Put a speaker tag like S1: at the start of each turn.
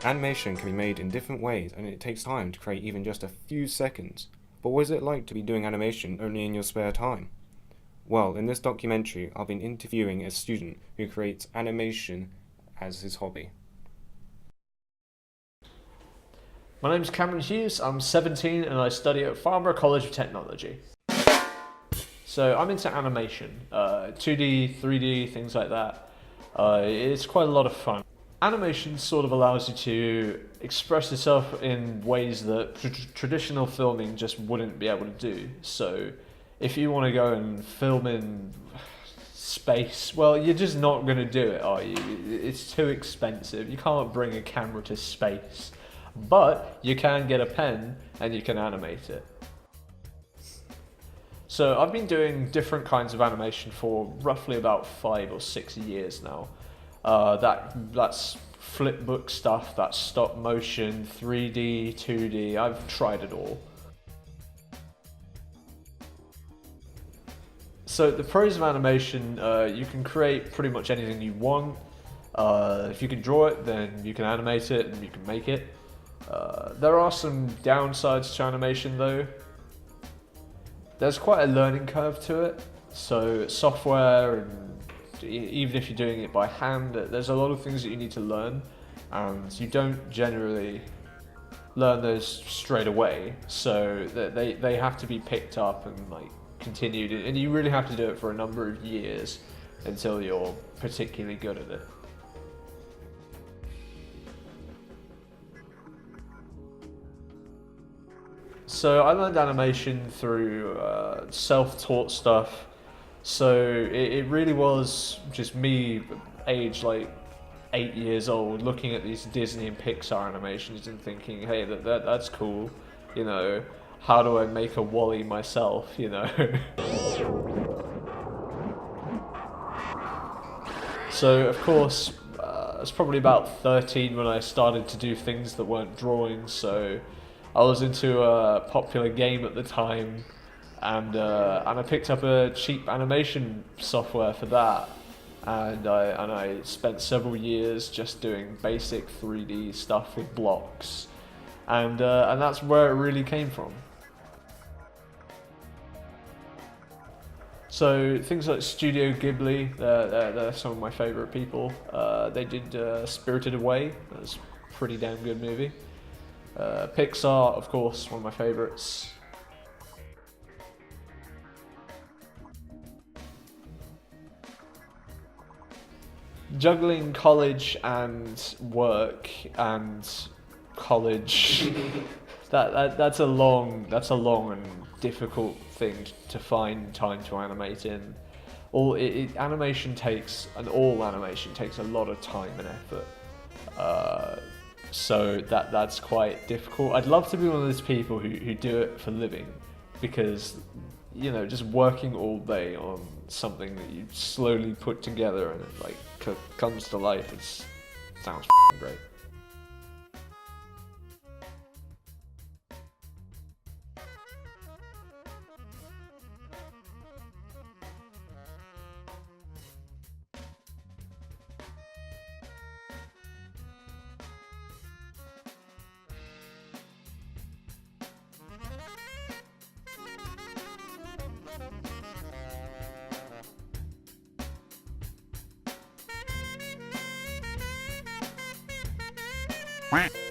S1: Animation can be made in different ways, and it takes time to create even just a few seconds. But what is it like to be doing animation only in your spare time? Well, in this documentary, I've been interviewing a student who creates animation as his hobby.
S2: My name's Cameron Hughes, I'm 17 and I study at Farnborough College of Technology. So I'm into animation, 2D, 3D, things like that. It's quite a lot of fun. Animation sort of allows you to express yourself in ways that traditional filming just wouldn't be able to do. So if you want to go and film in space, well, you're just not going to do it, are you? It's too expensive. You can't bring a camera to space. But you can get a pen and you can animate it. So I've been doing different kinds of animation for roughly about 5 or 6 years now. That's flipbook stuff, that's stop motion, 3D, 2D, I've tried it all. So the pros of animation, you can create pretty much anything you want. If you can draw it, then you can animate it and you can make it. There are some downsides to animation though. There's quite a learning curve to it. So software, and even if you're doing it by hand, there's a lot of things that you need to learn, and you don't generally learn those straight away. So they have to be picked up and like continued, and you really have to do it for a number of years until you're particularly good at it. So I learned animation through self-taught stuff. So it really was just me, age like 8 years old, looking at these Disney and Pixar animations and thinking, hey, that's cool. You know, how do I make a Wall-E myself? You know. So of course, I was probably about 13 when I started to do things that weren't drawings. So I was into a popular game at the time, and I picked up a cheap animation software for that, and I spent several years just doing basic 3D stuff with blocks, and that's where it really came from. So things like Studio Ghibli, they're some of my favourite people. They did Spirited Away. That was a pretty damn good movie. Pixar, of course, one of my favourites. Juggling college and work and college, that's a long and difficult thing to find time to animate in. Animation takes a lot of time and effort. So that's quite difficult. I'd love to be one of those people who do it for a living, because, you know, just working all day on something that you slowly put together and it like comes to life, sounds great.
S3: Quack.